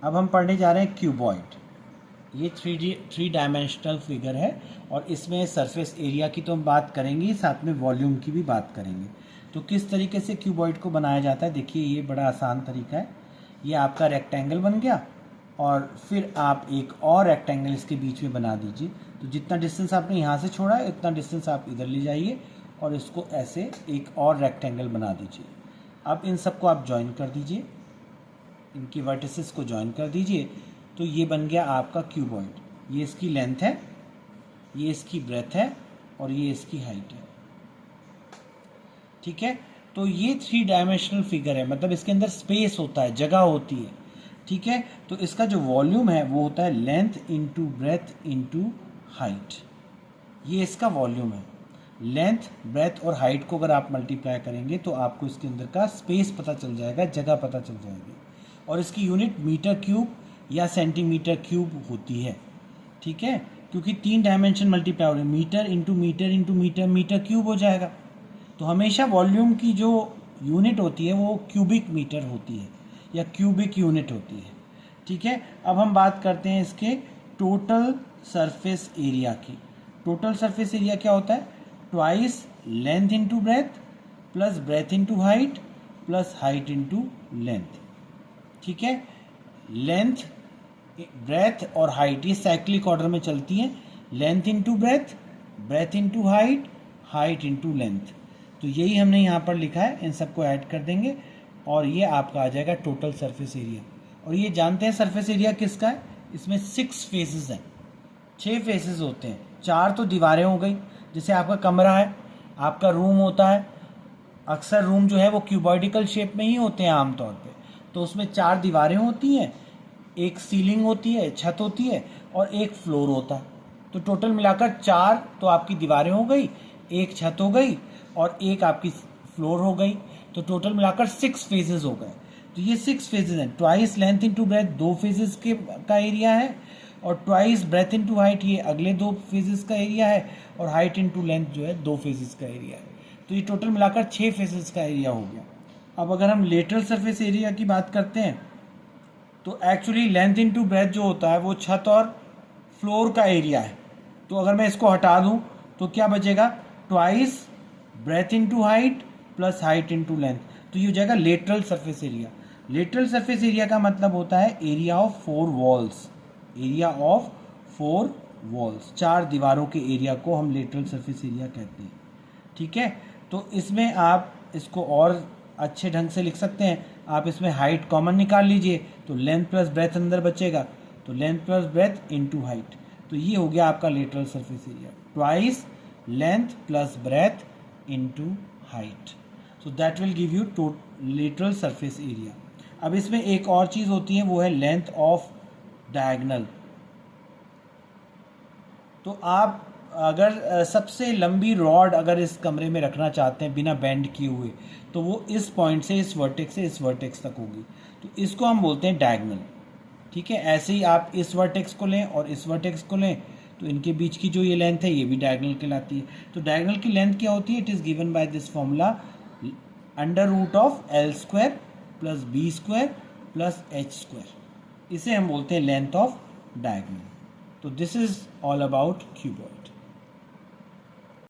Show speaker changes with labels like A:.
A: अब हम पढ़ने जा रहे हैं क्यूबॉइड। ये थ्री डायमेंशनल फिगर है और इसमें सरफेस एरिया की तो हम बात करेंगे, साथ में वॉल्यूम की भी बात करेंगे। तो किस तरीके से क्यूबॉइड को बनाया जाता है, देखिए ये बड़ा आसान तरीका है। ये आपका रेक्टेंगल बन गया और फिर आप एक और रेक्टेंगल इसके बीच में बना दीजिए। तो जितना डिस्टेंस आपने यहाँ से छोड़ा है उतना डिस्टेंस आप इधर ले जाइए और इसको ऐसे एक और रेक्टेंगल बना दीजिए। अब इन सबको आप ज्वाइन कर दीजिए, इनकी वर्टिसेस को ज्वाइन कर दीजिए। तो ये बन गया आपका क्यूबॉइड। ये इसकी लेंथ है, ये इसकी ब्रेथ है और ये इसकी हाइट है। ठीक है, तो ये थ्री डायमेंशनल फिगर है, मतलब इसके अंदर स्पेस होता है, जगह होती है। ठीक है, तो इसका जो वॉल्यूम है वो होता है length into breadth into height. ये इसका वॉल्यूम है। लेंथ, ब्रेथ और हाइट को अगर आप मल्टीप्लाई करेंगे तो आपको इसके अंदर का स्पेस पता चल जाएगा, जगह पता चल जाएगी। और इसकी यूनिट मीटर क्यूब या सेंटीमीटर क्यूब होती है। ठीक है, क्योंकि 3 डायमेंशन मल्टीप्लाई हो रहे हैं, metre into metre into metre, metre cube हो जाएगा। तो हमेशा वॉल्यूम की जो यूनिट होती है वो क्यूबिक मीटर होती है या क्यूबिक यूनिट होती है। ठीक है, अब हम बात करते हैं इसके टोटल सरफेस एरिया की। टोटल सरफेस एरिया क्या होता है? Twice length into breadth plus breadth into height plus height into length. ठीक है, लेंथ, ब्रेथ और हाइट ये साइक्लिक ऑर्डर में चलती हैं। Length into breadth, breath into height, height into length. तो यही हमने यहाँ पर लिखा है, इन सबको ऐड कर देंगे और ये आपका आ जाएगा टोटल सरफेस एरिया। और ये जानते हैं सरफेस एरिया किसका है? इसमें 6 फेसेस हैं, 6 फेसेस होते हैं। 4 तो दीवारें हो गई, जैसे आपका कमरा है, आपका रूम होता है। अक्सर रूम जो है वो क्यूबॉइडिकल शेप में ही होते हैं आमतौर पे। तो उसमें 4 दीवारें होती हैं, एक सीलिंग होती है, छत होती है और एक फ्लोर होता है। तो टोटल मिलाकर 4 तो आपकी दीवारें हो गई, एक छत हो गई और एक आपकी फ्लोर हो गई। तो टोटल मिलाकर 6 फेजेस हो गए। तो ये 6 फेजेस हैं। Twice length into breadth 2 phases के का एरिया है और ट्वाइस ब्रेथ इंटू हाइट ये अगले 2 फेजेस का एरिया है और हाइट इंटू लेंथ जो है 2 फेजेस का एरिया है। तो ये टोटल मिलाकर 6 फेजेस का एरिया हो गया। अब अगर हम लेटरल सरफेस एरिया की बात करते हैं तो एक्चुअली लेंथ इंटू ब्रेथ जो होता है वो छत और फ्लोर का एरिया है। तो अगर मैं इसको हटा दूं तो क्या बचेगा? Twice breath into height plus height into length. तो ये हो जाएगा lateral surface area. Lateral surface area का मतलब होता है area of 4 walls. Area of 4 walls, 4 दीवारों के एरिया को हम लेटरल सरफेस एरिया कहते हैं। ठीक है, तो इसमें आप इसको और अच्छे ढंग से लिख सकते हैं। आप इसमें हाइट कॉमन निकाल लीजिए तो लेंथ प्लस ब्रेथ अंदर बचेगा, तो length plus breadth into height. तो ये हो गया आपका lateral surface area, twice length plus breadth into height. So that will give you lateral surface area. अब इसमें एक और चीज़ होती है, वो है लेंथ ऑफ डायगोनल। तो आप अगर सबसे लंबी रॉड अगर इस कमरे में रखना चाहते हैं बिना बेंड किए हुए, तो वो इस पॉइंट से इस वर्टेक्स से इस वर्टेक्स तक होगी। तो इसको हम बोलते हैं डायगोनल। ठीक है, ऐसे ही आप इस वर्टेक्स को लें और इस वर्टेक्स को लें तो इनके बीच की जो ये लेंथ है ये भी डायगोनल कहलाती है। तो डायगोनल की लेंथ क्या होती है? It is given by this formula under root of L square plus B square plus H square. इसे हम बोलते हैं लेंथ ऑफ डायगोनल। तो this is all about cuboid.